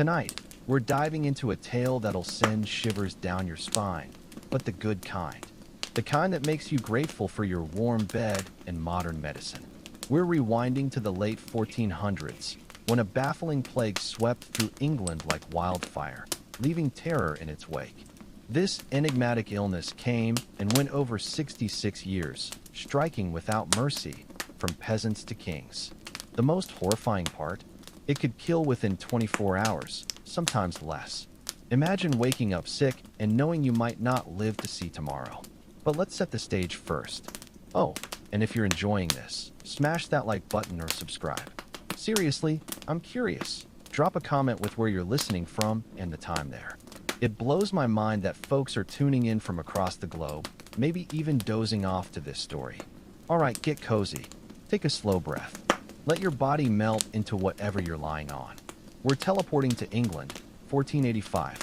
Tonight, we're diving into a tale that'll send shivers down your spine, but the good kind. The kind that makes you grateful for your warm bed and modern medicine. We're rewinding to the late 1400s, when a baffling plague swept through England like wildfire, leaving terror in its wake. This enigmatic illness came and went over 66 years, striking without mercy, from peasants to kings. The most horrifying part? It could kill within 24 hours, sometimes less. Imagine waking up sick and knowing you might not live to see tomorrow. But let's set the stage first. Oh, and if you're enjoying this, smash that like button or subscribe. Seriously, I'm curious. Drop a comment with where you're listening from and the time there. It blows my mind that folks are tuning in from across the globe, maybe even dozing off to this story. Alright, get cozy. Take a slow breath. Let your body melt into whatever you're lying on. We're teleporting to England, 1485.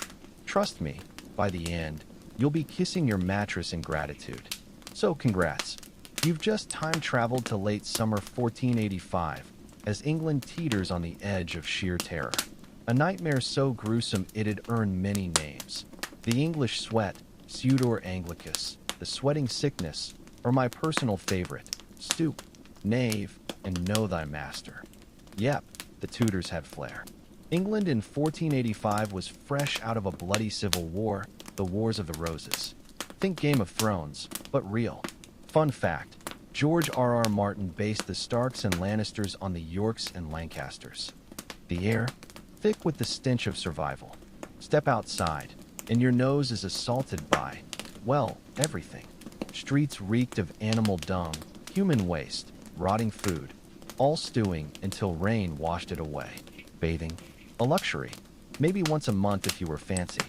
Trust me, by the end, you'll be kissing your mattress in gratitude. So congrats. You've just time traveled to late summer 1485, as England teeters on the edge of sheer terror. A nightmare so gruesome it'd earn many names. The English sweat, Tudor Anglicus, the sweating sickness, or my personal favorite, stoop, knave, and know thy master. Yep, the Tudors had flair. England in 1485 was fresh out of a bloody civil war, the Wars of the Roses. Think Game of Thrones, but real. Fun fact, George R.R. Martin based the Starks and Lannisters on the Yorks and Lancasters. The air? Thick with the stench of survival. Step outside, and your nose is assaulted by, well, everything. Streets reeked of animal dung, human waste, rotting food, all stewing until rain washed it away. Bathing? A luxury. Maybe once a month if you were fancy.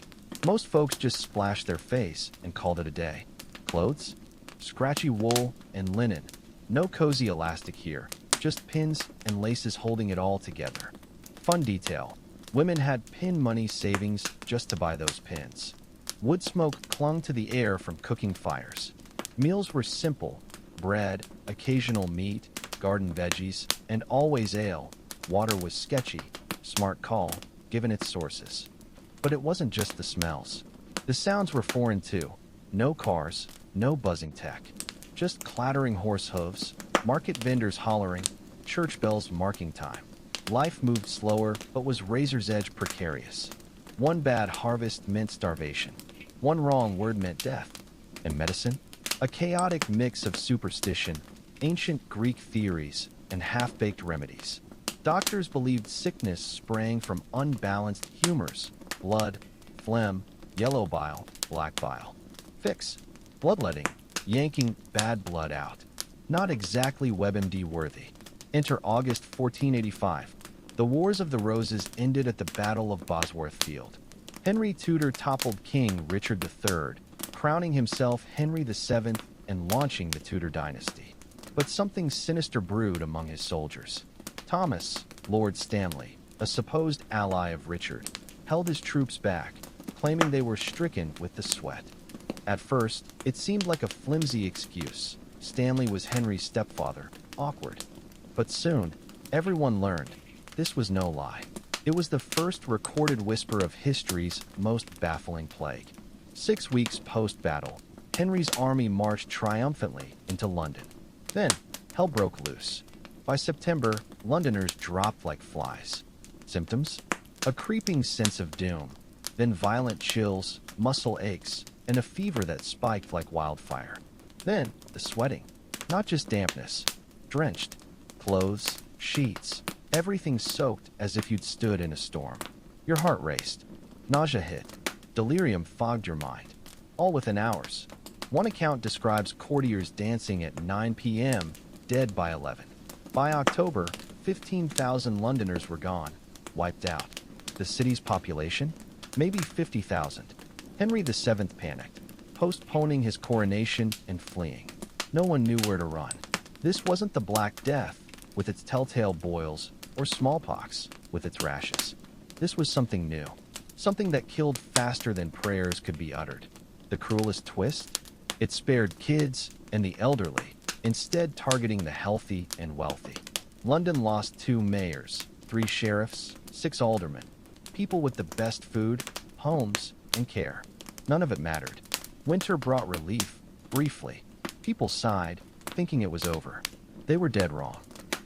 Most folks just splashed their face and called it a day. Clothes? Scratchy wool and linen. No cozy elastic here, just pins and laces holding it all together. Fun detail. Women had pin money savings just to buy those pins. Wood smoke clung to the air from cooking fires. Meals were simple. Bread, occasional meat, garden veggies, and always ale. Water was sketchy. Smart call, given its sources. But it wasn't just the smells. The sounds were foreign too. No cars, no buzzing tech. Just clattering horse hooves, market vendors hollering, church bells marking time. Life moved slower, but was razor's edge precarious. One bad harvest meant starvation. One wrong word meant death. And medicine? A chaotic mix of superstition, ancient Greek theories, and half-baked remedies. Doctors believed sickness sprang from unbalanced humors, blood, phlegm, yellow bile, black bile. Fix: bloodletting, yanking bad blood out. Not exactly WebMD worthy. Enter August 1485. The Wars of the Roses ended at the Battle of Bosworth Field. Henry Tudor toppled King Richard III, crowning himself Henry VII and launching the Tudor dynasty. But something sinister brewed among his soldiers. Thomas, Lord Stanley, a supposed ally of Richard, held his troops back, claiming they were stricken with the sweat. At first, it seemed like a flimsy excuse. Stanley was Henry's stepfather. Awkward. But soon, everyone learned this was no lie. It was the first recorded whisper of history's most baffling plague. 6 weeks post-battle, Henry's army marched triumphantly into London. Then, hell broke loose. By September, Londoners dropped like flies. Symptoms? A creeping sense of doom, then violent chills, muscle aches, and a fever that spiked like wildfire. Then, the sweating. Not just dampness. Drenched. Clothes, sheets, everything soaked as if you'd stood in a storm. Your heart raced. Nausea hit. Delirium fogged your mind. All within hours. One account describes courtiers dancing at 9 p.m., dead by 11. By October, 15,000 Londoners were gone, wiped out. The city's population? Maybe 50,000. Henry VII panicked, postponing his coronation and fleeing. No one knew where to run. This wasn't the Black Death, with its telltale boils, or smallpox, with its rashes. This was something new. Something that killed faster than prayers could be uttered. The cruelest twist? It spared kids and the elderly, instead targeting the healthy and wealthy. London lost 2 mayors, 3 sheriffs, 6 aldermen. people with the best food, homes, and care. None of it mattered. Winter brought relief, briefly. People sighed, thinking it was over. They were dead wrong.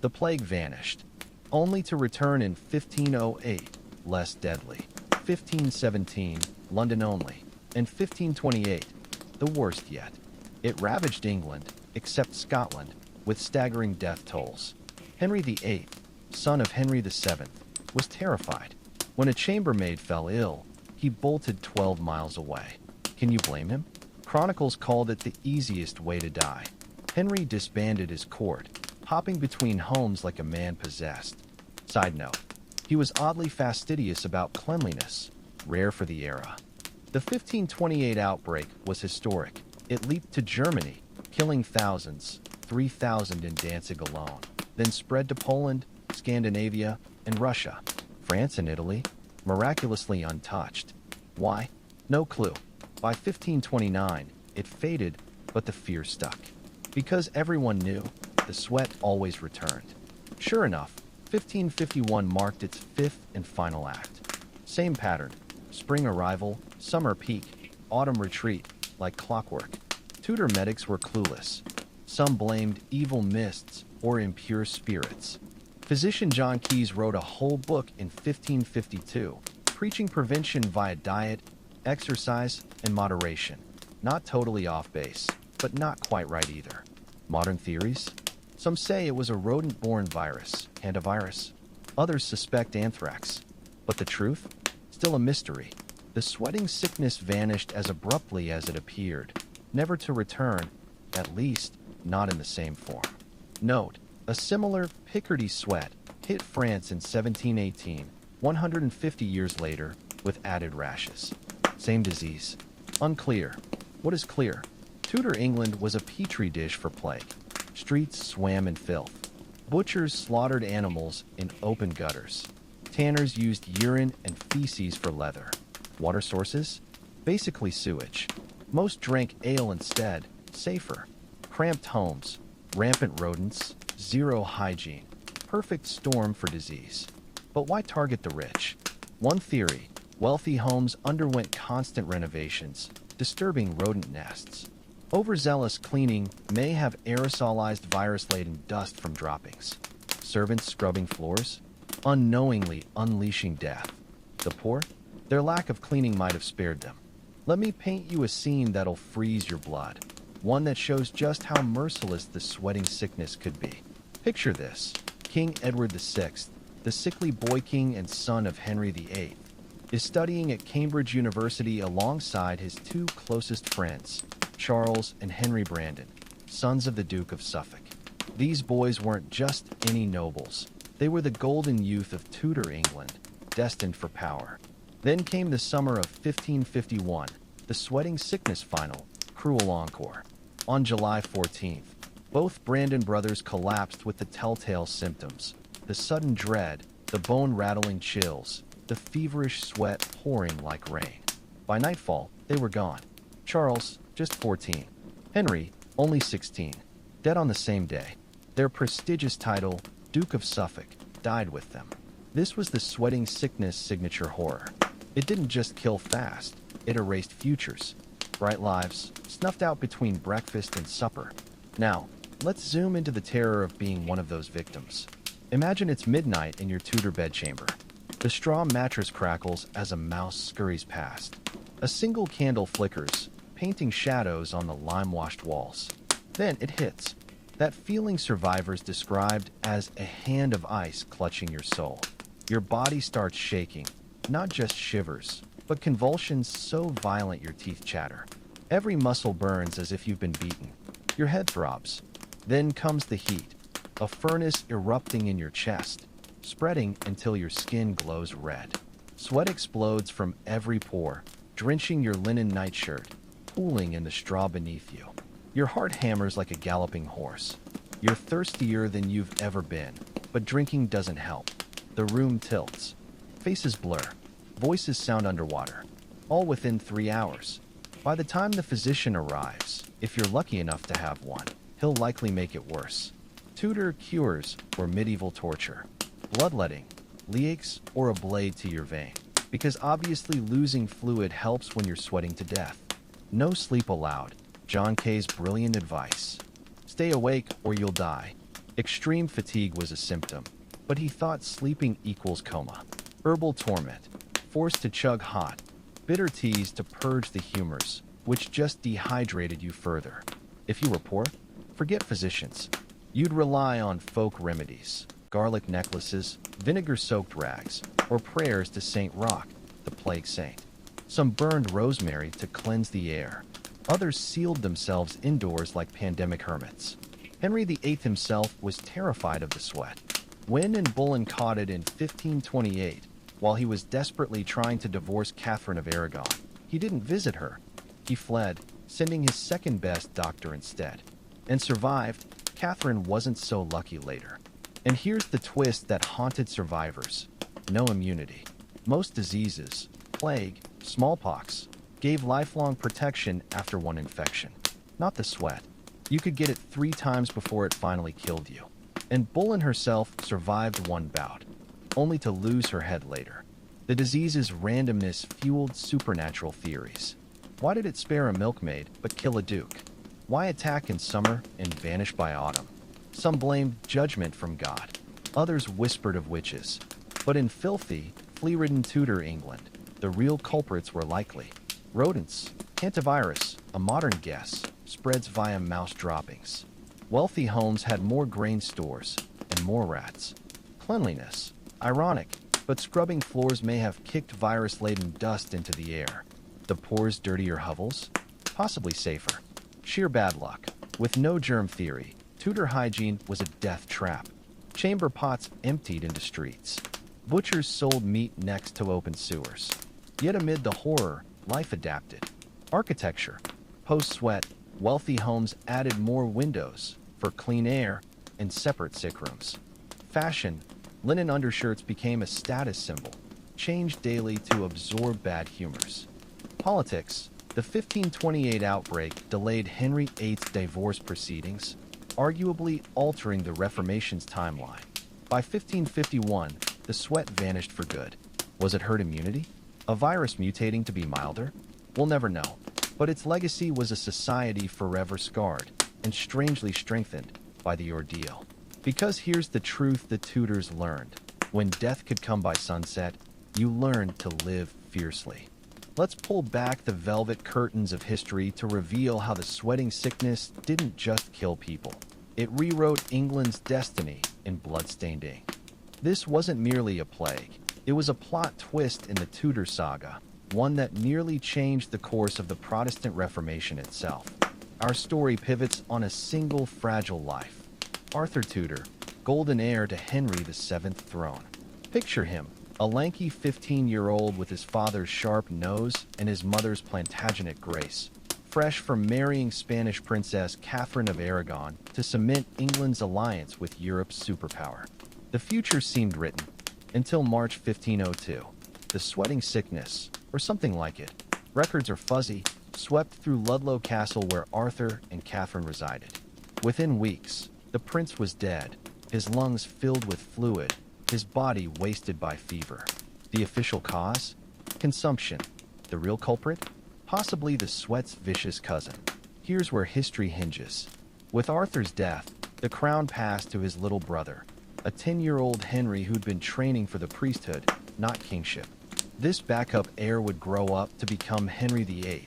The plague vanished, only to return in 1508, less deadly. 1517, London only. And 1528, the worst yet. It ravaged England, except Scotland, with staggering death tolls. Henry VIII, son of Henry VII, was terrified. When a chambermaid fell ill, he bolted 12 miles away. Can you blame him? Chronicles called it the easiest way to die. Henry disbanded his court, hopping between homes like a man possessed. Side note, he was oddly fastidious about cleanliness, rare for the era. The 1528 outbreak was historic. It leaped to Germany, killing thousands, 3,000 in Danzig alone, then spread to Poland, Scandinavia, and Russia. France and Italy, miraculously untouched. Why? No clue. By 1529, it faded, but the fear stuck. Because everyone knew, the sweat always returned. Sure enough, 1551 marked its fifth and final act. Same pattern. Spring arrival, summer peak, autumn retreat, like clockwork. Tudor medics were clueless. Some blamed evil mists or impure spirits. Physician John Keyes wrote a whole book in 1552, preaching prevention via diet, exercise, and moderation. Not totally off base, but not quite right either. Modern theories? Some say it was a rodent-borne virus, hantavirus. Others suspect anthrax. But the truth? Still a mystery. The sweating sickness vanished as abruptly as it appeared, never to return, at least not in the same form. Note, a similar Picardy sweat hit France in 1718, 150 years later, with added rashes. Same disease. Unclear. What is clear? Tudor England was a petri dish for plague. Streets swam in filth. Butchers slaughtered animals in open gutters. Tanners used urine and feces for leather. Water sources? Basically sewage. Most drank ale instead, safer. Cramped homes, rampant rodents, zero hygiene. Perfect storm for disease. But why target the rich? One theory, wealthy homes underwent constant renovations, disturbing rodent nests. Overzealous cleaning may have aerosolized virus-laden dust from droppings. Servants scrubbing floors? Unknowingly unleashing death. The poor? Their lack of cleaning might have spared them. Let me paint you a scene that'll freeze your blood. One that shows just how merciless the sweating sickness could be. Picture this. King Edward VI, the sickly boy king and son of Henry VIII, is studying at Cambridge University alongside his two closest friends, Charles and Henry Brandon, sons of the Duke of Suffolk. These boys weren't just any nobles. They were the golden youth of Tudor England, destined for power. Then came the summer of 1551, the sweating sickness final, cruel encore. On July 14th, both Brandon brothers collapsed with the telltale symptoms: the sudden dread, the bone-rattling chills, the feverish sweat pouring like rain. By nightfall, they were gone. Charles, just 14. Henry, only 16. Dead on the same day. Their prestigious title, Duke of Suffolk, died with them. This was the sweating sickness signature horror. It didn't just kill fast, it erased futures. Bright lives, snuffed out between breakfast and supper. Now, let's zoom into the terror of being one of those victims. Imagine it's midnight in your Tudor bedchamber. The straw mattress crackles as a mouse scurries past. A single candle flickers, painting shadows on the lime-washed walls. Then it hits. That feeling survivors described as a hand of ice clutching your soul. Your body starts shaking, not just shivers, but convulsions so violent your teeth chatter. Every muscle burns as if you've been beaten. Your head throbs. Then comes the heat, a furnace erupting in your chest, spreading until your skin glows red. Sweat explodes from every pore, drenching your linen nightshirt, pooling in the straw beneath you. Your heart hammers like a galloping horse. You're thirstier than you've ever been, but drinking doesn't help. The room tilts. Faces blur. Voices sound underwater. All within 3 hours. By the time the physician arrives, if you're lucky enough to have one, he'll likely make it worse. Tudor cures were medieval torture. Bloodletting, leaks, or a blade to your vein. because obviously losing fluid helps when you're sweating to death. No sleep allowed. John K's brilliant advice. Stay awake or you'll die. Extreme fatigue was a symptom, but he thought sleeping equals coma. Herbal torment. Forced to chug hot, bitter teas to purge the humors, which just dehydrated you further. If you were poor, forget physicians. You'd rely on folk remedies, garlic necklaces, vinegar-soaked rags, or prayers to Saint Roch, the plague saint. Some burned rosemary to cleanse the air. Others sealed themselves indoors like pandemic hermits. Henry VIII himself was terrified of the sweat. Wynne and Bullen caught it in 1528, while he was desperately trying to divorce Catherine of Aragon. He didn't visit her. He fled, sending his second-best doctor instead. And survived. Catherine wasn't so lucky later. And here's the twist that haunted survivors. No immunity. Most diseases, plague, smallpox, gave lifelong protection after one infection. Not the sweat. You could get it 3 times before it finally killed you. And Bullen herself survived one bout, only to lose her head later. The disease's randomness fueled supernatural theories. Why did it spare a milkmaid but kill a duke? Why attack in summer and vanish by autumn? Some blamed judgment from God. Others whispered of witches. But in filthy, flea-ridden Tudor England, the real culprits were likely rodents. Hantavirus, a modern guess, spreads via mouse droppings. Wealthy homes had more grain stores and more rats. Cleanliness. Ironic, but scrubbing floors may have kicked virus-laden dust into the air. The poor's dirtier hovels? Possibly safer. Sheer bad luck. With no germ theory, Tudor hygiene was a death trap. Chamber pots emptied into streets. Butchers sold meat next to open sewers. Yet amid the horror, life adapted. Architecture. Post-sweat, wealthy homes added more windows for clean air and separate sick rooms. Fashion. Linen undershirts became a status symbol, changed daily to absorb bad humors. Politics. The 1528 outbreak delayed Henry VIII's divorce proceedings, arguably altering the Reformation's timeline. By 1551, the sweat vanished for good. Was it herd immunity? A virus mutating to be milder? We'll never know. But its legacy was a society forever scarred and strangely strengthened by the ordeal. Because here's the truth the Tudors learned. When death could come by sunset, you learned to live fiercely. Let's pull back the velvet curtains of history to reveal how the sweating sickness didn't just kill people. It rewrote England's destiny in blood-stained ink. This wasn't merely a plague. It was a plot twist in the Tudor saga, one that nearly changed the course of the Protestant Reformation itself. Our story pivots on a single fragile life. Arthur Tudor, golden heir to Henry VII's throne. Picture him, a lanky 15-year-old with his father's sharp nose and his mother's Plantagenet grace, fresh from marrying Spanish Princess Catherine of Aragon to cement England's alliance with Europe's superpower. The future seemed written, until March 1502. The sweating sickness, or something like it, records are fuzzy, swept through Ludlow Castle where Arthur and Catherine resided. Within weeks, the prince was dead, his lungs filled with fluid, his body wasted by fever. The official cause? Consumption. The real culprit? Possibly the sweat's vicious cousin. Here's where history hinges. With Arthur's death, the crown passed to his little brother, a 10-year-old Henry who'd been training for the priesthood, not kingship. This backup heir would grow up to become Henry VIII,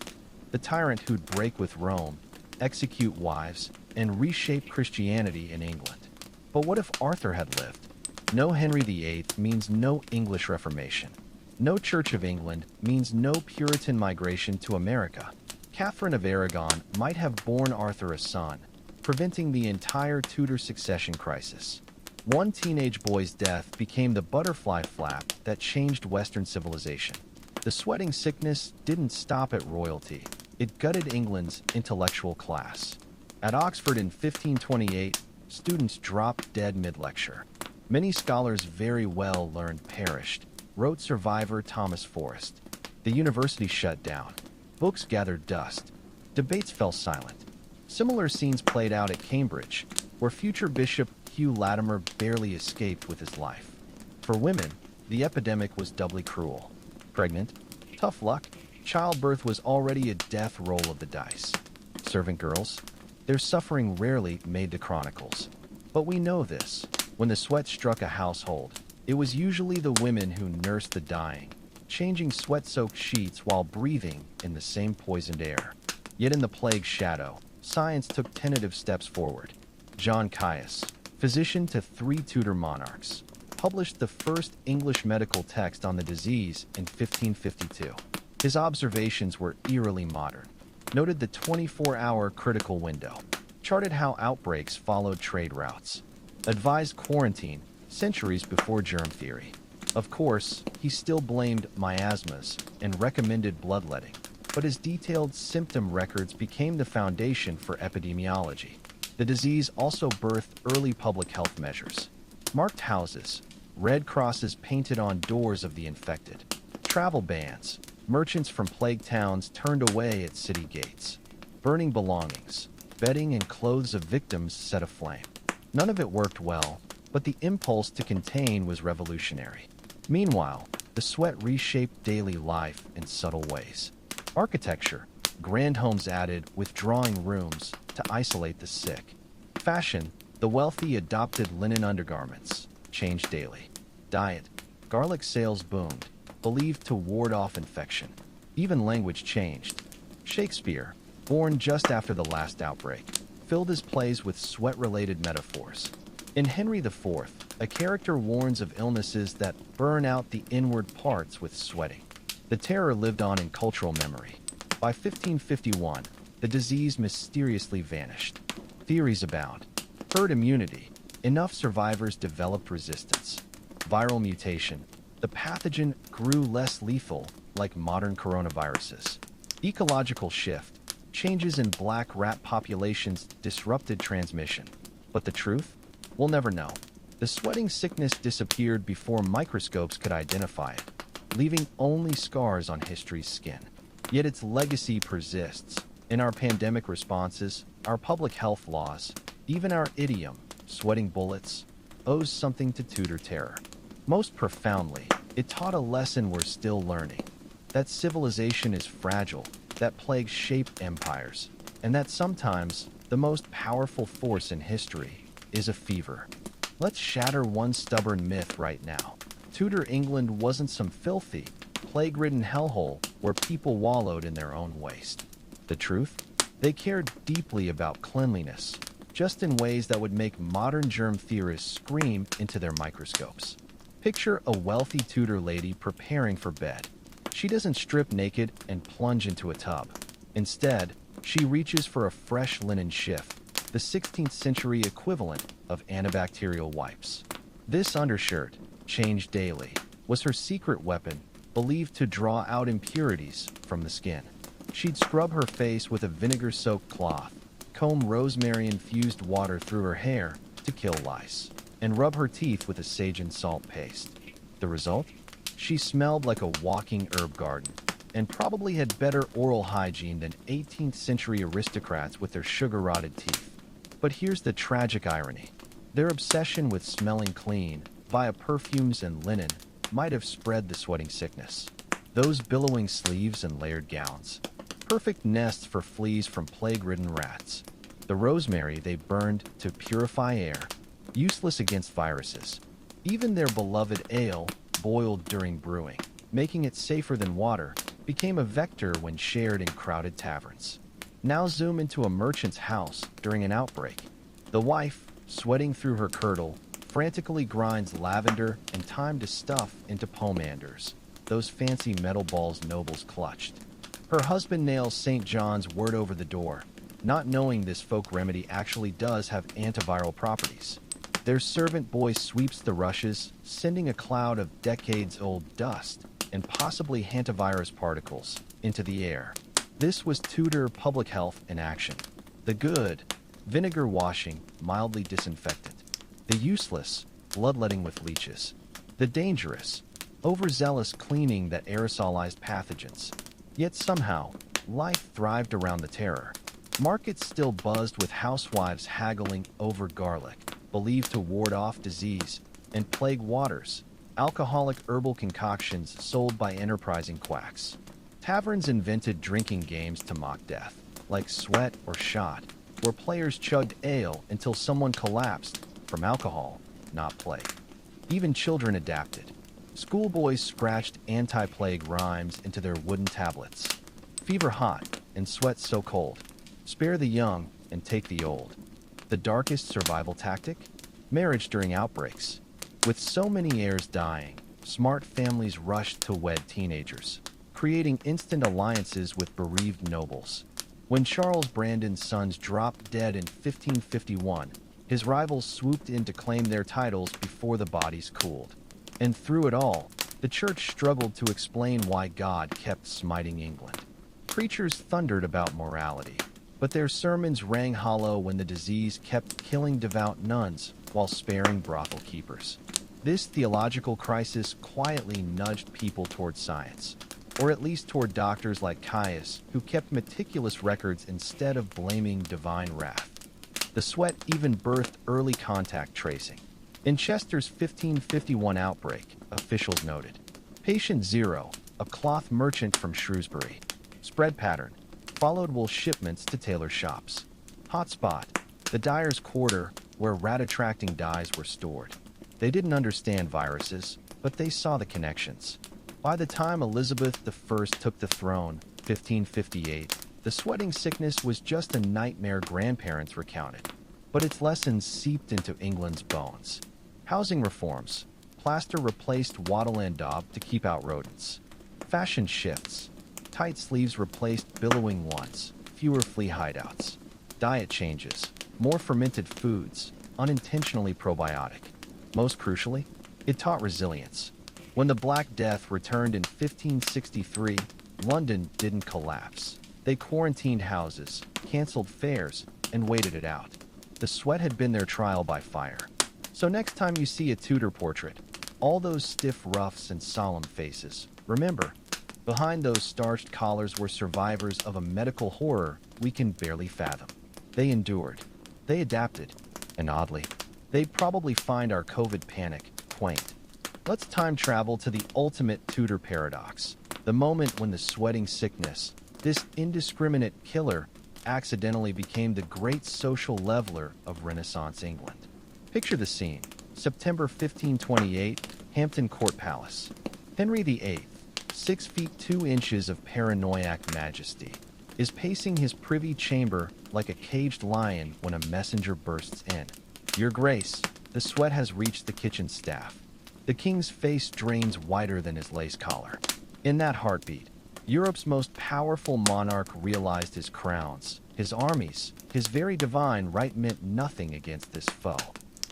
the tyrant who'd break with Rome, execute wives, and reshape Christianity in England. But what if Arthur had lived? No Henry VIII means no English Reformation. No Church of England means no Puritan migration to America. Catherine of Aragon might have borne Arthur a son, preventing the entire Tudor succession crisis. One teenage boy's death became the butterfly flap that changed Western civilization. The sweating sickness didn't stop at royalty. It gutted England's intellectual class. At Oxford in 1528, students dropped dead mid-lecture. Many scholars very well learned perished, wrote survivor Thomas Forrest. The university shut down. Books gathered dust. Debates fell silent. Similar scenes played out at Cambridge, where future Bishop Hugh Latimer barely escaped with his life. For women, the epidemic was doubly cruel. Pregnant? Tough luck. Childbirth was already a death roll of the dice. Servant girls? Their suffering rarely made the chronicles. But we know this. When the sweat struck a household, it was usually the women who nursed the dying, changing sweat-soaked sheets while breathing in the same poisoned air. Yet in the plague's shadow, science took tentative steps forward. John Caius, physician to 3 Tudor monarchs, published the first English medical text on the disease in 1552. His observations were eerily modern, noted the 24-hour critical window, charted how outbreaks followed trade routes, advised quarantine centuries before germ theory. Of course, he still blamed miasmas and recommended bloodletting, but his detailed symptom records became the foundation for epidemiology. The disease also birthed early public health measures. Marked houses, red crosses painted on doors of the infected, travel bans, merchants from plague towns turned away at city gates, burning belongings, bedding and clothes of victims set aflame. None of it worked well, but the impulse to contain was revolutionary. Meanwhile, the sweat reshaped daily life in subtle ways. Architecture, grand homes added withdrawing rooms to isolate the sick. Fashion, the wealthy adopted linen undergarments, changed daily. Diet, garlic sales boomed, believed to ward off infection. Even language changed. Shakespeare, born just after the last outbreak, filled his plays with sweat-related metaphors. In Henry IV, a character warns of illnesses that burn out the inward parts with sweating. The terror lived on in cultural memory. By 1551, the disease mysteriously vanished. Theories abound. Herd immunity. Enough survivors developed resistance. Viral mutation. The pathogen grew less lethal, like modern coronaviruses. Ecological shift. Changes in black rat populations disrupted transmission. But the truth? We'll never know. The sweating sickness disappeared before microscopes could identify it, leaving only scars on history's skin. Yet its legacy persists. In our pandemic responses, our public health laws, even our idiom, sweating bullets, owes something to Tudor terror. Most profoundly, it taught a lesson we're still learning. That civilization is fragile, that plagues shape empires, and that sometimes the most powerful force in history is a fever. Let's shatter one stubborn myth right now. Tudor England wasn't some filthy, plague-ridden hellhole where people wallowed in their own waste. The truth? They cared deeply about cleanliness, just in ways that would make modern germ theorists scream into their microscopes. Picture a wealthy Tudor lady preparing for bed. She doesn't strip naked and plunge into a tub. Instead, she reaches for a fresh linen shift, the 16th century equivalent of antibacterial wipes. This undershirt, changed daily, was her secret weapon, believed to draw out impurities from the skin. She'd scrub her face with a vinegar-soaked cloth, comb rosemary-infused water through her hair to kill lice, and rub her teeth with a sage and salt paste. The result? She smelled like a walking herb garden, and probably had better oral hygiene than 18th century aristocrats with their sugar-rotted teeth. But here's the tragic irony. Their obsession with smelling clean, via perfumes and linen, might have spread the sweating sickness. Those billowing sleeves and layered gowns. Perfect nests for fleas from plague-ridden rats. The rosemary they burned to purify air, useless against viruses. Even their beloved ale, boiled during brewing, making it safer than water, became a vector when shared in crowded taverns. Now zoom into a merchant's house during an outbreak. The wife, sweating through her kirtle, frantically grinds lavender and thyme to stuff into pomanders, those fancy metal balls nobles clutched. Her husband nails St. John's wort over the door, not knowing this folk remedy actually does have antiviral properties. Their servant boy sweeps the rushes, sending a cloud of decades-old dust and possibly hantavirus particles into the air. This was Tudor public health in action. The good, vinegar washing, mildly disinfectant. The useless, bloodletting with leeches. The dangerous, overzealous cleaning that aerosolized pathogens. Yet somehow, life thrived around the terror. Markets still buzzed with housewives haggling over garlic, believed to ward off disease, and plague waters, alcoholic herbal concoctions sold by enterprising quacks. Taverns invented drinking games to mock death, like Sweat or Shot, where players chugged ale until someone collapsed from alcohol, not plague. Even children adapted. Schoolboys scratched anti-plague rhymes into their wooden tablets. Fever hot and sweat so cold. Spare the young and take the old. The darkest survival tactic? Marriage during outbreaks. With so many heirs dying, smart families rushed to wed teenagers, creating instant alliances with bereaved nobles. When Charles Brandon's sons dropped dead in 1551, his rivals swooped in to claim their titles before the bodies cooled. And through it all, the church struggled to explain why God kept smiting England. Preachers thundered about morality, but their sermons rang hollow when the disease kept killing devout nuns while sparing brothel keepers. This theological crisis quietly nudged people toward science, or at least toward doctors like Caius, who kept meticulous records instead of blaming divine wrath. The sweat even birthed early contact tracing. In Chester's 1551 outbreak, officials noted, Patient 0, a cloth merchant from Shrewsbury. Spread pattern, followed wool shipments to tailor shops. Hotspot, the dyer's quarter where rat-attracting dyes were stored. They didn't understand viruses, but they saw the connections. By the time Elizabeth I took the throne, 1558, the sweating sickness was just a nightmare grandparents recounted, but its lessons seeped into England's bones. Housing reforms. Plaster replaced wattle and daub to keep out rodents. Fashion shifts. Tight sleeves replaced billowing ones, fewer flea hideouts. Diet changes. More fermented foods, unintentionally probiotic. Most crucially, it taught resilience. When the Black Death returned in 1563, London didn't collapse. They quarantined houses, canceled fairs, and waited it out. The sweat had been their trial by fire. So next time you see a Tudor portrait, all those stiff ruffs and solemn faces, remember, behind those starched collars were survivors of a medical horror we can barely fathom. They endured. They adapted. And oddly, they'd probably find our COVID panic quaint. Let's time travel to the ultimate Tudor paradox. The moment when the sweating sickness, this indiscriminate killer, accidentally became the great social leveler of Renaissance England. Picture the scene. September 1528, Hampton Court Palace. Henry VIII, 6 feet 2 inches of paranoiac majesty, is pacing his privy chamber like a caged lion when a messenger bursts in. Your Grace, the sweat has reached the kitchen staff. The king's face drains whiter than his lace collar. In that heartbeat, Europe's most powerful monarch realized his crowns, his armies, his very divine right meant nothing against this foe.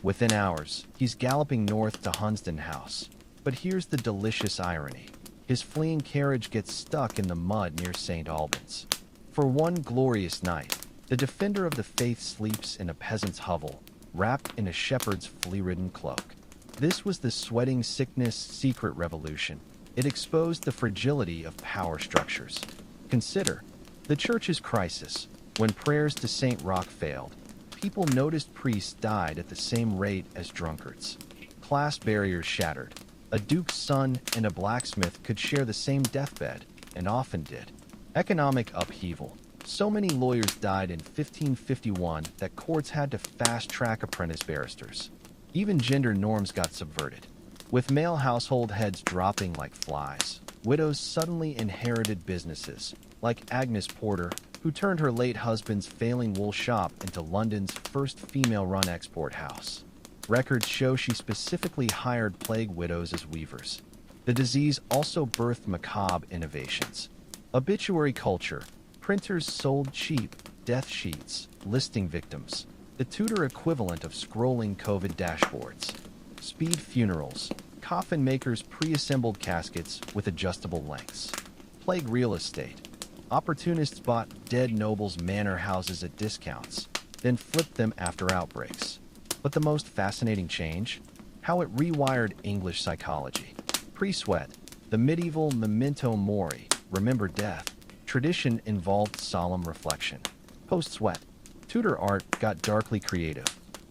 Within hours, he's galloping north to Hunsdon House. But here's the delicious irony. His fleeing carriage gets stuck in the mud near St. Albans. For one glorious night, the defender of the faith sleeps in a peasant's hovel, wrapped in a shepherd's flea-ridden cloak. This was the sweating sickness secret revolution. It exposed the fragility of power structures. Consider the church's crisis. When prayers to St. Roch failed, people noticed priests died at the same rate as drunkards. Class barriers shattered. A duke's son and a blacksmith could share the same deathbed, and often did. Economic upheaval. So many lawyers died in 1551 that courts had to fast-track apprentice barristers. Even gender norms got subverted. With male household heads dropping like flies, widows suddenly inherited businesses, like Agnes Porter, who turned her late husband's failing wool shop into London's first female-run export house. Records show she specifically hired plague widows as weavers. The disease also birthed macabre innovations. Obituary culture. Printers sold cheap death sheets, listing victims, the Tudor equivalent of scrolling COVID dashboards. Speed funerals. Coffin makers pre-assembled caskets with adjustable lengths. Plague real estate. Opportunists bought dead nobles' manor houses at discounts, then flipped them after outbreaks. But the most fascinating change? How it rewired English psychology. Pre-sweat, the medieval memento mori, remember death, tradition involved solemn reflection. Post-sweat, Tudor art got darkly creative.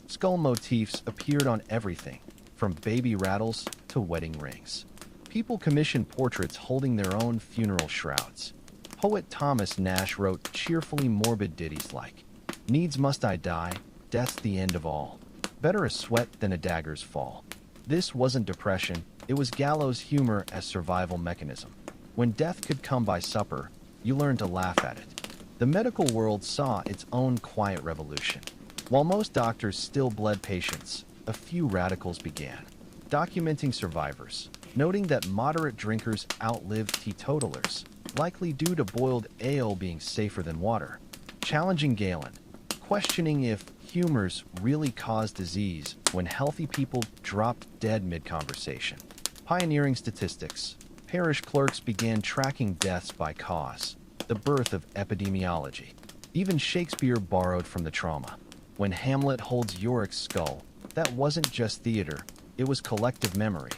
Skull motifs appeared on everything, from baby rattles to wedding rings. People commissioned portraits holding their own funeral shrouds. Poet Thomas Nash wrote cheerfully morbid ditties like, "Needs must I die, death's the end of all. Better a sweat than a dagger's fall." This wasn't depression, it was gallows humor as survival mechanism. When death could come by supper, you learned to laugh at it. The medical world saw its own quiet revolution. While most doctors still bled patients, a few radicals began documenting survivors, noting that moderate drinkers outlived teetotalers, likely due to boiled ale being safer than water. Challenging Galen, questioning if humors really cause disease when healthy people dropped dead mid-conversation. Pioneering statistics, parish clerks began tracking deaths by cause, the birth of epidemiology. Even Shakespeare borrowed from the trauma. When Hamlet holds Yorick's skull, that wasn't just theater, it was collective memory.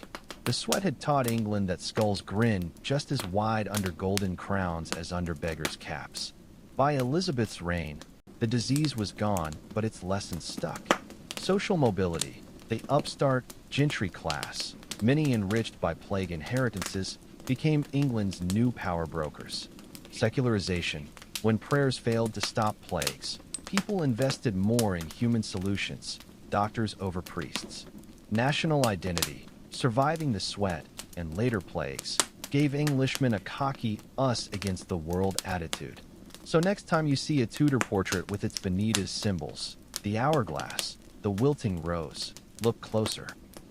The sweat had taught England that skulls grin just as wide under golden crowns as under beggars' caps. By Elizabeth's reign, the disease was gone, but its lessons stuck. Social mobility, the upstart gentry class, many enriched by plague inheritances, became England's new power brokers. Secularization, when prayers failed to stop plagues, people invested more in human solutions, doctors over priests. National identity, surviving the sweat and later plagues, gave Englishmen a cocky us against the world attitude. So next time you see a Tudor portrait with its vanitas symbols, the hourglass, the wilting rose, look closer.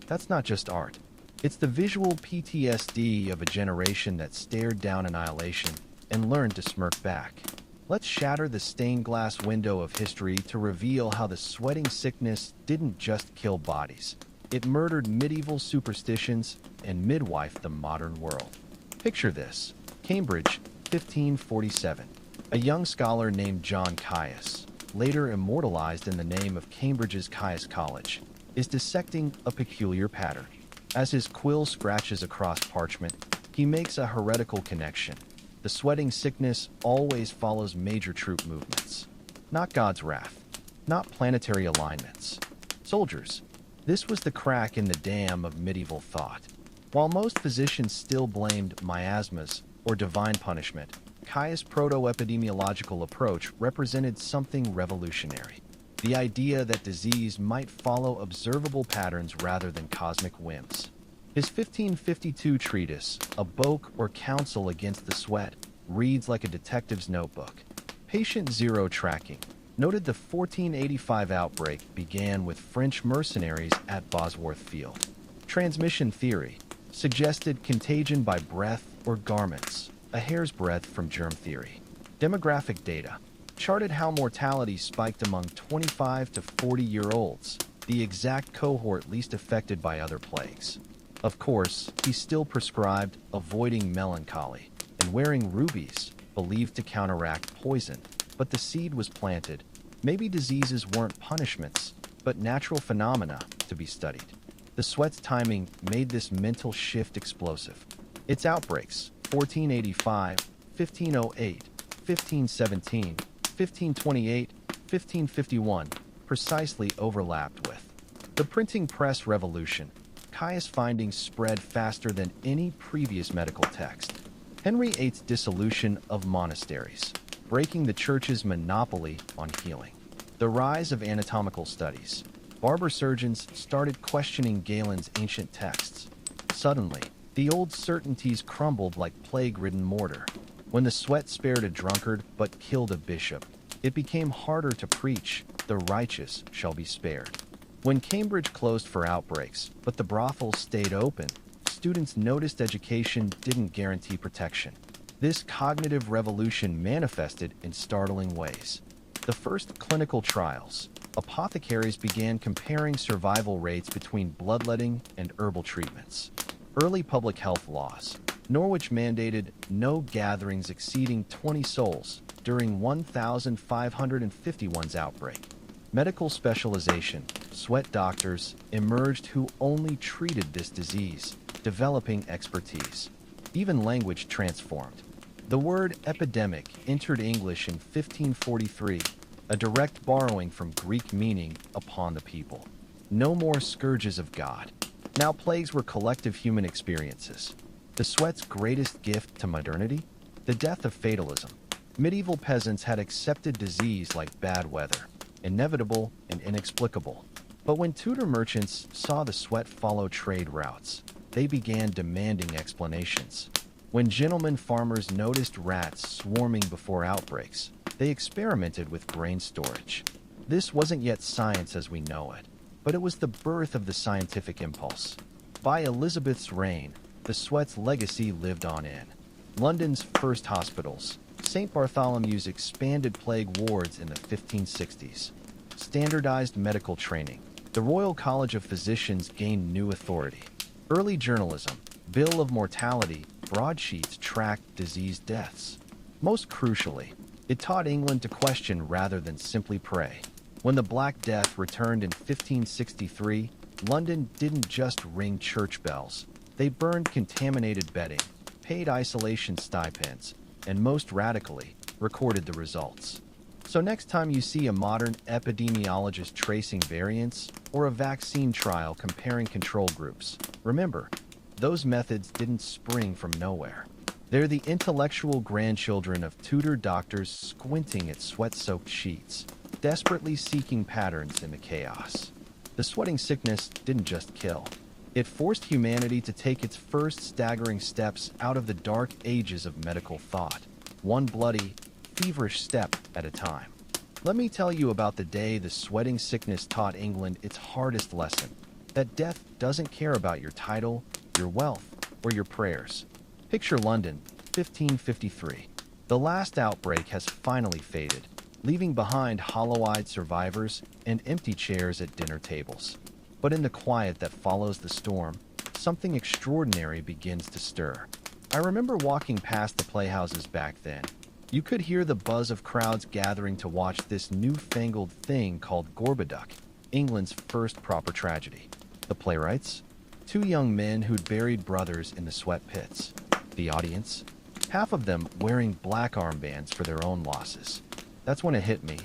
That's not just art. It's the visual PTSD of a generation that stared down annihilation and learned to smirk back. Let's shatter the stained glass window of history to reveal how the sweating sickness didn't just kill bodies. It murdered medieval superstitions and midwifed the modern world. Picture this. Cambridge, 1547. A young scholar named John Caius, later immortalized in the name of Cambridge's Caius College, is dissecting a peculiar pattern. As his quill scratches across parchment, he makes a heretical connection. The sweating sickness always follows major troop movements. Not God's wrath. Not planetary alignments. Soldiers. This was the crack in the dam of medieval thought. While most physicians still blamed miasmas or divine punishment, Caius' proto-epidemiological approach represented something revolutionary. The idea that disease might follow observable patterns rather than cosmic whims. His 1552 treatise, A Boke or Counsel Against the Sweat, reads like a detective's notebook. Patient zero tracking noted the 1485 outbreak began with French mercenaries at Bosworth Field. Transmission theory suggested contagion by breath or garments, a hair's breadth from germ theory. Demographic data charted how mortality spiked among 25 to 40-year-olds, the exact cohort least affected by other plagues. Of course, he still prescribed avoiding melancholy and wearing rubies, believed to counteract poison, but the seed was planted. Maybe diseases weren't punishments, but natural phenomena to be studied. The sweat's timing made this mental shift explosive. Its outbreaks, 1485, 1508, 1517, 1528, 1551, precisely overlapped with the printing press revolution. Caius' findings spread faster than any previous medical text. Henry VIII's dissolution of monasteries, breaking the church's monopoly on healing. The rise of anatomical studies. Barber surgeons started questioning Galen's ancient texts. Suddenly, the old certainties crumbled like plague-ridden mortar. When the sweat spared a drunkard but killed a bishop, it became harder to preach, "The righteous shall be spared." When Cambridge closed for outbreaks, but the brothels stayed open, students noticed education didn't guarantee protection. This cognitive revolution manifested in startling ways. The first clinical trials. Apothecaries began comparing survival rates between bloodletting and herbal treatments. Early public health laws. Norwich mandated no gatherings exceeding 20 souls during 1551's outbreak. Medical specialization. Sweat doctors emerged who only treated this disease, developing expertise. Even language transformed. The word epidemic entered English in 1543, a direct borrowing from Greek meaning upon the people. No more scourges of God. Now plagues were collective human experiences. The sweat's greatest gift to modernity? The death of fatalism. Medieval peasants had accepted disease like bad weather, inevitable and inexplicable. But when Tudor merchants saw the sweat follow trade routes, they began demanding explanations. When gentlemen farmers noticed rats swarming before outbreaks, they experimented with grain storage. This wasn't yet science as we know it, but it was the birth of the scientific impulse. By Elizabeth's reign, the sweat's legacy lived on in London's first hospitals. St. Bartholomew's expanded plague wards in the 1560s. Standardized medical training. The Royal College of Physicians gained new authority. Early journalism. Bill of mortality. Broadsheets tracked disease deaths. Most crucially, it taught England to question rather than simply pray. When the Black Death returned in 1563, London didn't just ring church bells. They burned contaminated bedding, paid isolation stipends, and most radically, recorded the results. So next time you see a modern epidemiologist tracing variants or a vaccine trial comparing control groups, remember, those methods didn't spring from nowhere. They're the intellectual grandchildren of Tudor doctors squinting at sweat-soaked sheets, desperately seeking patterns in the chaos. The sweating sickness didn't just kill. It forced humanity to take its first staggering steps out of the dark ages of medical thought, one bloody, feverish step at a time. Let me tell you about the day the sweating sickness taught England its hardest lesson, that death doesn't care about your title, your wealth, or your prayers. Picture London, 1553. The last outbreak has finally faded, leaving behind hollow-eyed survivors and empty chairs at dinner tables. But in the quiet that follows the storm, something extraordinary begins to stir. I remember walking past the playhouses back then. You could hear the buzz of crowds gathering to watch this newfangled thing called Gorboduc, England's first proper tragedy. The playwrights? Two young men who'd buried brothers in the sweat pits. The audience? Half of them wearing black armbands for their own losses. That's when it hit me.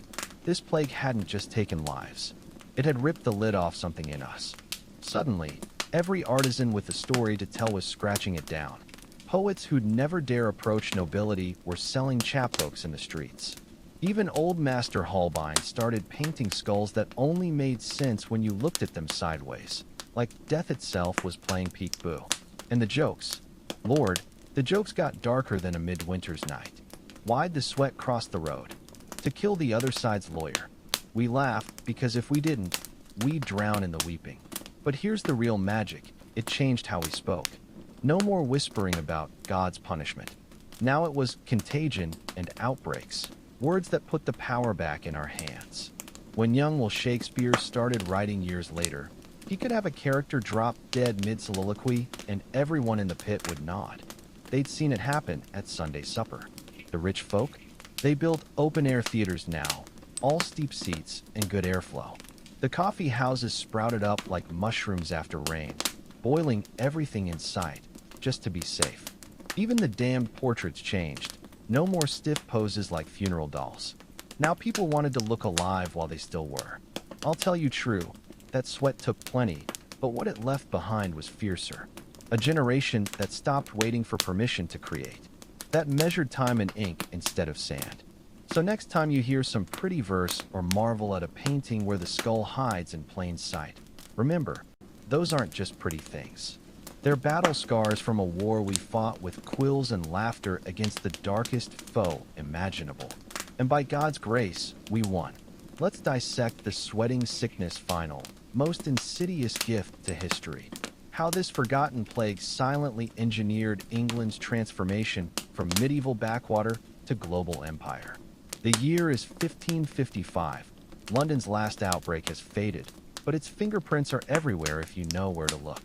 This plague hadn't just taken lives. It had ripped the lid off something in us. Suddenly, every artisan with a story to tell was scratching it down. Poets who'd never dare approach nobility were selling chapbooks in the streets. Even old Master Holbein started painting skulls that only made sense when you looked at them sideways, like death itself was playing peekaboo. And the jokes. Lord, the jokes got darker than a midwinter's night. Why'd the sweat cross the road? To kill the other side's lawyer. We laughed because if we didn't, we'd drown in the weeping. But here's the real magic. It changed how we spoke. No more whispering about God's punishment. Now it was contagion and outbreaks, words that put the power back in our hands. When young Shakespeare started writing years later, he could have a character drop dead mid-soliloquy and everyone in the pit would nod. They'd seen it happen at Sunday supper. The rich folk? They built open-air theaters now, all steep seats and good airflow. The coffee houses sprouted up like mushrooms after rain, boiling everything in sight, just to be safe. Even the damned portraits changed. No more stiff poses like funeral dolls. Now people wanted to look alive while they still were. I'll tell you true, that sweat took plenty, but what it left behind was fiercer. A generation that stopped waiting for permission to create. That measured time in ink instead of sand. So next time you hear some pretty verse or marvel at a painting where the skull hides in plain sight, remember, those aren't just pretty things. They're battle scars from a war we fought with quills and laughter against the darkest foe imaginable. And by God's grace, we won. Let's dissect the sweating sickness final, most insidious gift to history. How this forgotten plague silently engineered England's transformation from medieval backwater to global empire. The year is 1555. London's last outbreak has faded, but its fingerprints are everywhere if you know where to look.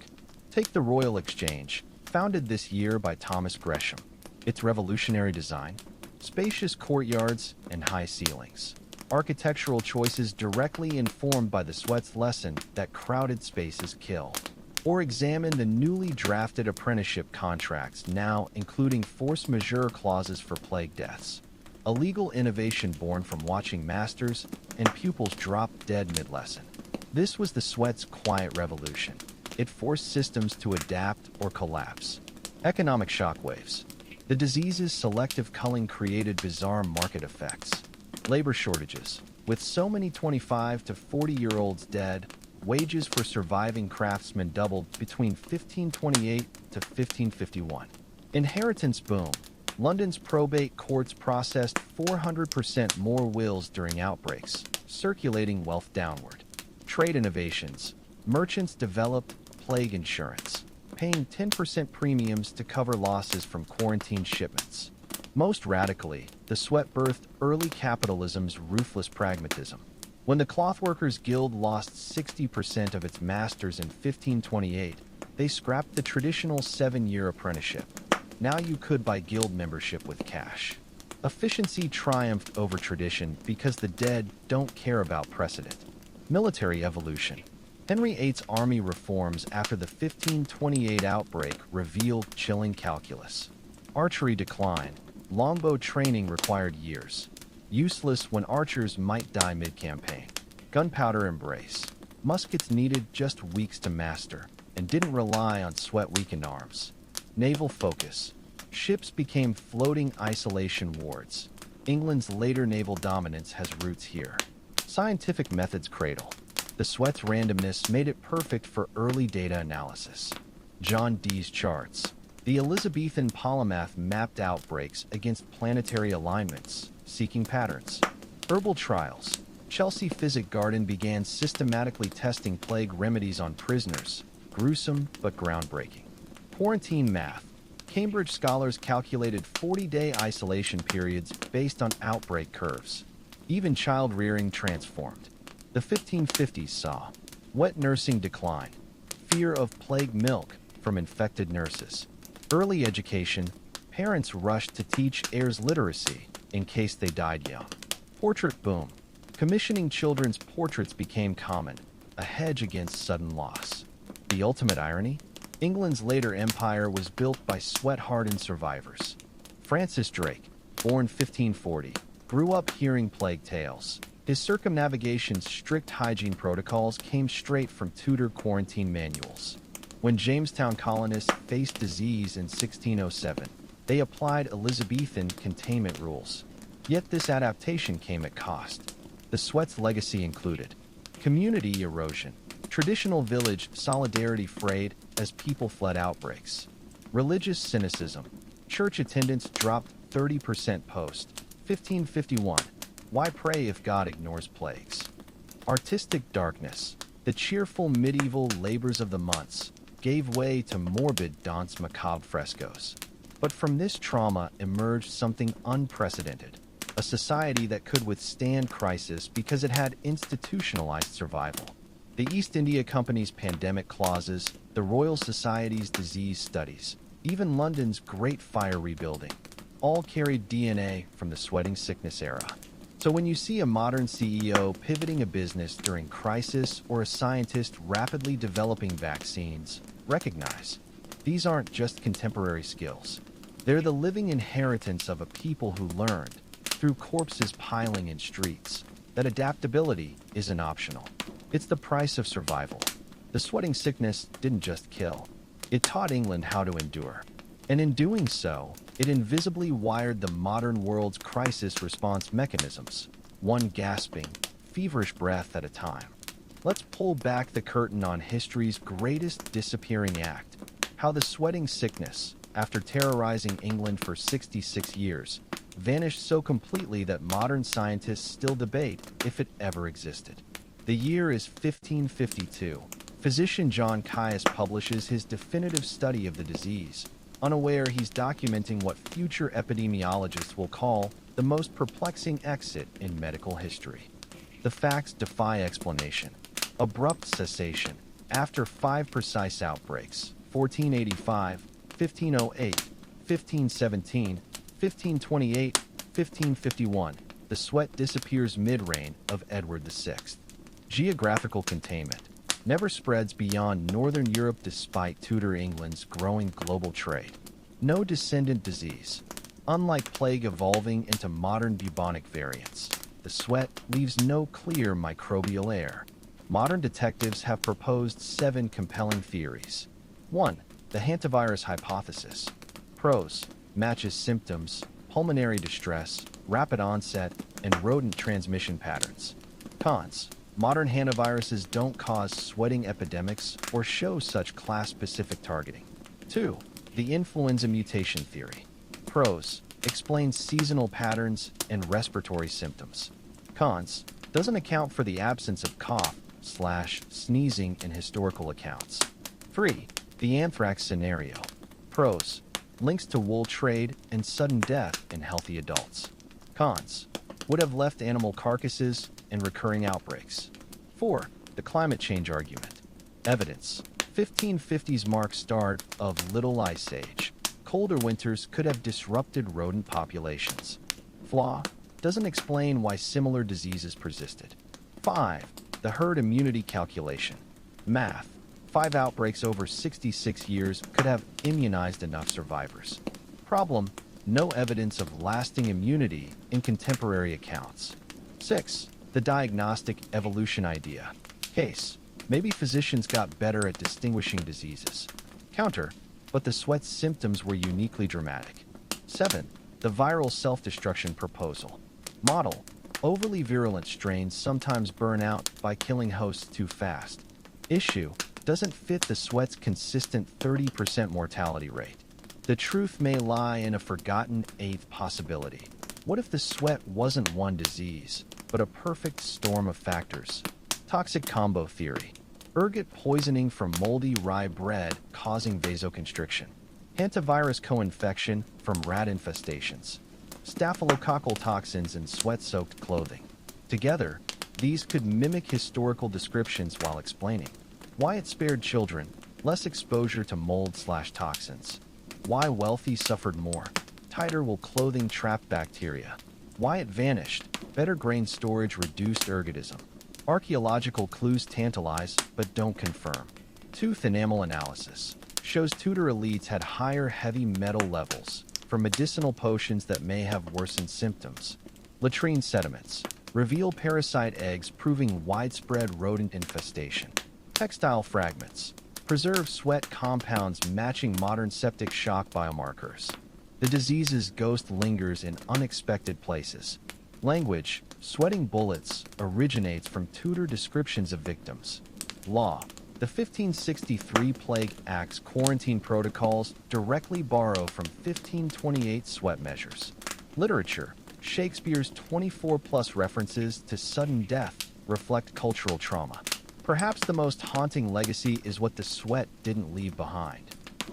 Take the Royal Exchange, founded this year by Thomas Gresham. Its revolutionary design, spacious courtyards and high ceilings. Architectural choices directly informed by the sweat's lesson that crowded spaces kill. Or examine the newly drafted apprenticeship contracts now including force majeure clauses for plague deaths. A legal innovation born from watching masters and pupils drop dead mid-lesson. This was the sweat's quiet revolution. It forced systems to adapt or collapse. Economic shockwaves. The disease's selective culling created bizarre market effects. Labor shortages. With so many 25 to 40-year-olds dead, wages for surviving craftsmen doubled between 1528 to 1551. Inheritance boom. London's probate courts processed 400% more wills during outbreaks, circulating wealth downward. Trade innovations. Merchants developed plague insurance, paying 10% premiums to cover losses from quarantine shipments. Most radically, the sweat birthed early capitalism's ruthless pragmatism. When the Clothworkers Guild lost 60% of its masters in 1528, they scrapped the traditional 7-year apprenticeship. Now you could buy guild membership with cash. Efficiency triumphed over tradition because the dead don't care about precedent. Military evolution. Henry VIII's army reforms after the 1528 outbreak revealed chilling calculus. Archery declined. Longbow training required years. Useless when archers might die mid-campaign. Gunpowder embrace. Muskets needed just weeks to master and didn't rely on sweat-weakened arms. Naval focus. Ships became floating isolation wards. England's later naval dominance has roots here. Scientific methods cradle. The sweat's randomness made it perfect for early data analysis. John Dee's charts. The Elizabethan polymath mapped outbreaks against planetary alignments, seeking patterns. Herbal trials. Chelsea Physic Garden began systematically testing plague remedies on prisoners. Gruesome but groundbreaking. Quarantine math. Cambridge scholars calculated 40-day isolation periods based on outbreak curves. Even child rearing transformed. The 1550s saw wet nursing decline, fear of plague milk from infected nurses. Early education, parents rushed to teach heirs literacy in case they died young. Portrait boom. Commissioning children's portraits became common, a hedge against sudden loss. The ultimate irony? England's later empire was built by sweat-hardened survivors. Francis Drake, born 1540, grew up hearing plague tales. His circumnavigation's strict hygiene protocols came straight from Tudor quarantine manuals. When Jamestown colonists faced disease in 1607, they applied Elizabethan containment rules. Yet this adaptation came at cost. The sweat's legacy included community erosion, traditional village solidarity frayed as people fled outbreaks, religious cynicism, church attendance dropped 30% post 1551. Why pray if God ignores plagues? Artistic darkness. The cheerful medieval labors of the months gave way to morbid Dante's macabre frescoes. But from this trauma emerged something unprecedented, a society that could withstand crisis because it had institutionalized survival. The East India Company's pandemic clauses, the Royal Society's disease studies, even London's Great Fire rebuilding, all carried DNA from the sweating sickness era. So when you see a modern CEO pivoting a business during crisis or a scientist rapidly developing vaccines, recognize these aren't just contemporary skills. They're the living inheritance of a people who learned, through corpses piling in streets, that adaptability isn't optional. It's the price of survival. The sweating sickness didn't just kill. It taught England how to endure. And in doing so, it invisibly wired the modern world's crisis response mechanisms, one gasping, feverish breath at a time. Let's pull back the curtain on history's greatest disappearing act, how the sweating sickness, after terrorizing England for 66 years, vanished so completely that modern scientists still debate if it ever existed. The year is 1552. Physician John Caius publishes his definitive study of the disease, unaware he's documenting what future epidemiologists will call the most perplexing exit in medical history. The facts defy explanation. Abrupt cessation. After 5 precise outbreaks, 1485, 1508, 1517, 1528, 1551, the sweat disappears mid-reign of Edward VI. Geographical containment. Never spreads beyond Northern Europe despite Tudor England's growing global trade. No descendant disease. Unlike plague evolving into modern bubonic variants, the sweat leaves no clear microbial heir. Modern detectives have proposed 7 compelling theories. 1. The hantavirus hypothesis. Pros: matches symptoms, pulmonary distress, rapid onset, and rodent transmission patterns. Cons: modern hantaviruses don't cause sweating epidemics or show such class-specific targeting. 2. The influenza mutation theory. Pros: explains seasonal patterns and respiratory symptoms. Cons: doesn't account for the absence of cough/sneezing in historical accounts. 3. The anthrax scenario. Pros: links to wool trade and sudden death in healthy adults. Cons: would have left animal carcasses and recurring outbreaks. 4. The climate change argument. Evidence: 1550s mark start of Little Ice Age. Colder winters could have disrupted rodent populations. Flaw: doesn't explain why similar diseases persisted. 5. The herd immunity calculation. Math: 5 outbreaks over 66 years could have immunized enough survivors. Problem: no evidence of lasting immunity in contemporary accounts. 6. The diagnostic evolution idea. Case: maybe physicians got better at distinguishing diseases. Counter: but the sweat symptoms were uniquely dramatic. 7. The viral self-destruction proposal. Model: overly virulent strains sometimes burn out by killing hosts too fast. Issue: doesn't fit the sweat's consistent 30% mortality rate. The truth may lie in a forgotten 8th possibility. What if the sweat wasn't one disease, but a perfect storm of factors? Toxic combo theory. Ergot poisoning from moldy rye bread causing vasoconstriction. Hantavirus co-infection from rat infestations. Staphylococcal toxins in sweat-soaked clothing. Together, these could mimic historical descriptions while explaining why it spared children, less exposure to mold/toxins. Why wealthy suffered more. Tighter wool clothing trapped bacteria. Why it vanished. Better grain storage reduced ergotism. Archaeological clues tantalize but don't confirm. Tooth enamel analysis shows Tudor elites had higher heavy metal levels for medicinal potions that may have worsened symptoms. Latrine sediments reveal parasite eggs proving widespread rodent infestation. Textile fragments preserve sweat compounds matching modern septic shock biomarkers. The disease's ghost lingers in unexpected places. Language: sweating bullets originates from Tudor descriptions of victims. Law: the 1563 Plague Act's quarantine protocols directly borrow from 1528 sweat measures. Literature: Shakespeare's 24+ references to sudden death reflect cultural trauma. Perhaps the most haunting legacy is what the sweat didn't leave behind.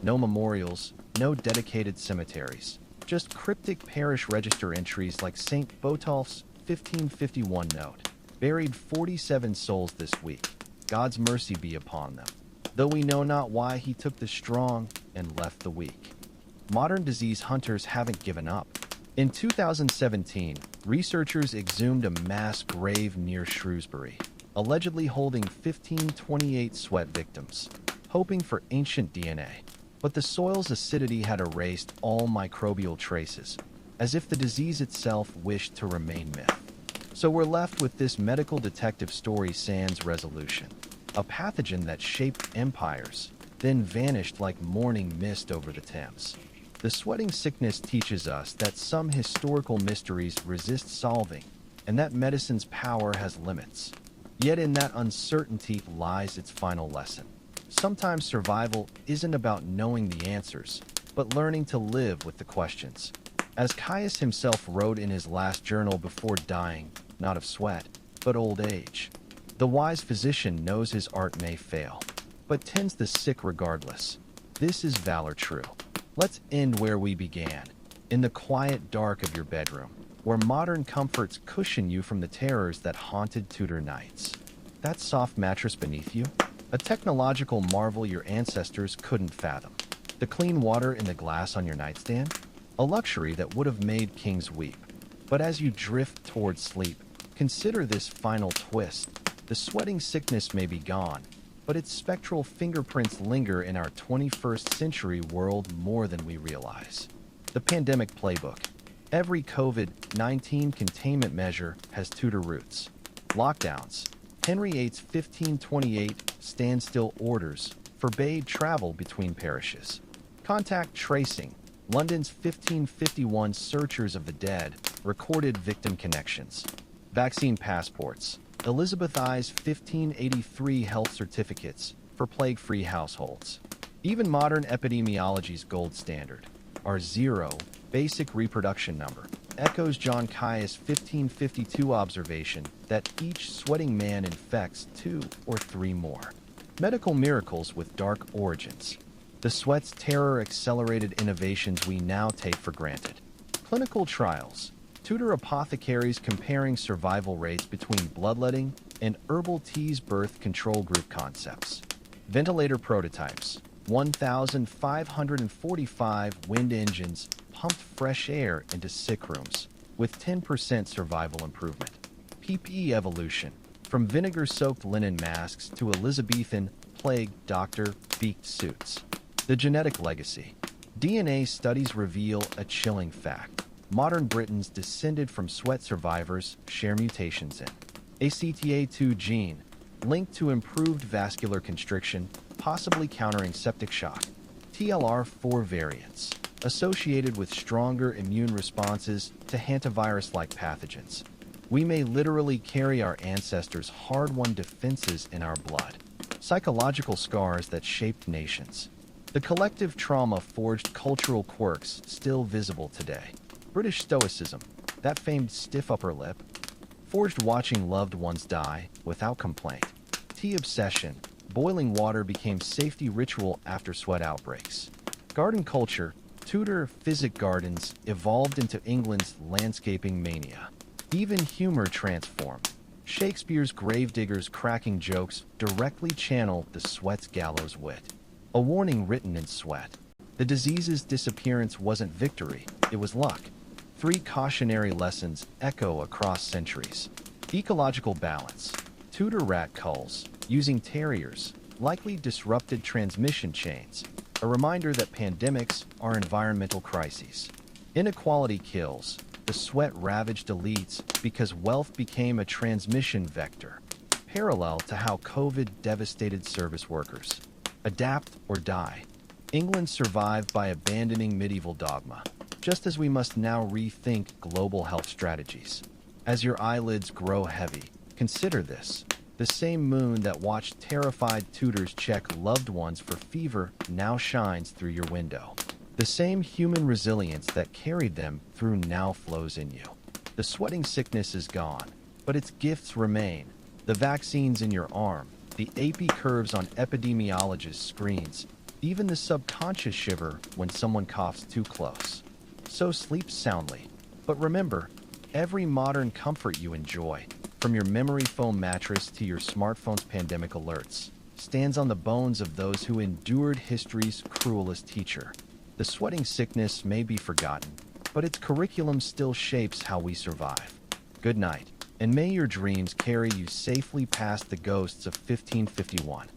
No memorials, no dedicated cemeteries, just cryptic parish register entries like St. Botolph's 1551 note. Buried 47 souls this week. God's mercy be upon them. Though we know not why he took the strong and left the weak. Modern disease hunters haven't given up. In 2017, researchers exhumed a mass grave near Shrewsbury, allegedly holding 1528 sweat victims, hoping for ancient DNA. But the soil's acidity had erased all microbial traces, as if the disease itself wished to remain myth. So we're left with this medical detective story sans resolution. A pathogen that shaped empires, then vanished like morning mist over the Thames. The sweating sickness teaches us that some historical mysteries resist solving, and that medicine's power has limits. Yet in that uncertainty lies its final lesson. Sometimes survival isn't about knowing the answers, but learning to live with the questions. As Caius himself wrote in his last journal before dying, not of sweat, but old age. The wise physician knows his art may fail, but tends the sick regardless. This is valor true. Let's end where we began, in the quiet dark of your bedroom, where modern comforts cushion you from the terrors that haunted Tudor nights. That soft mattress beneath you? A technological marvel your ancestors couldn't fathom. The clean water in the glass on your nightstand? A luxury that would have made kings weep. But as you drift towards sleep, consider this final twist. The sweating sickness may be gone, but its spectral fingerprints linger in our 21st century world more than we realize. The pandemic playbook. Every COVID-19 containment measure has Tudor roots. Lockdowns, Henry VIII's 1528 standstill orders forbade travel between parishes. Contact tracing. London's 1551 Searchers of the Dead recorded victim connections. Vaccine passports. Elizabeth I's 1583 health certificates for plague-free households. Even modern epidemiology's gold standard, our zero basic reproduction number, echoes John Caius' 1552 observation that each sweating man infects 2 or 3 more. Medical miracles with dark origins. The sweat's terror accelerated innovations we now take for granted. Clinical trials. Tudor apothecaries comparing survival rates between bloodletting and herbal tea's birth control group concepts. Ventilator prototypes. 1,545 wind engines pumped fresh air into sick rooms, with 10% survival improvement. PPE evolution. From vinegar-soaked linen masks to Elizabethan plague doctor beaked suits. The genetic legacy. DNA studies reveal a chilling fact. Modern Britons descended from sweat survivors share mutations in ACTA2 gene, linked to improved vascular constriction, possibly countering septic shock. TLR4 variants, associated with stronger immune responses to hantavirus-like pathogens. We may literally carry our ancestors' hard-won defenses in our blood. Psychological scars that shaped nations. The collective trauma forged cultural quirks still visible today. British Stoicism, that famed stiff upper lip, forged watching loved ones die without complaint. Tea obsession, boiling water became safety ritual after sweat outbreaks. Garden culture, Tudor physic gardens evolved into England's landscaping mania. Even humor transformed. Shakespeare's gravediggers cracking jokes directly channel the sweat's gallows wit. A warning written in sweat. The disease's disappearance wasn't victory, it was luck. 3 cautionary lessons echo across centuries. Ecological balance. Tudor rat culls, using terriers, likely disrupted transmission chains, a reminder that pandemics are environmental crises. Inequality kills. The sweat ravaged elites because wealth became a transmission vector, parallel to how COVID devastated service workers. Adapt or die. England survived by abandoning medieval dogma, just as we must now rethink global health strategies. As your eyelids grow heavy, consider this. The same moon that watched terrified Tudors check loved ones for fever now shines through your window. The same human resilience that carried them through now flows in you. The sweating sickness is gone, but its gifts remain. The vaccines in your arm, the AP curves on epidemiologists' screens, even the subconscious shiver when someone coughs too close. So sleep soundly. But remember, every modern comfort you enjoy, from your memory foam mattress to your smartphone's pandemic alerts, stands on the bones of those who endured history's cruelest teacher. The sweating sickness may be forgotten, but its curriculum still shapes how we survive. Good night, and may your dreams carry you safely past the ghosts of 1551.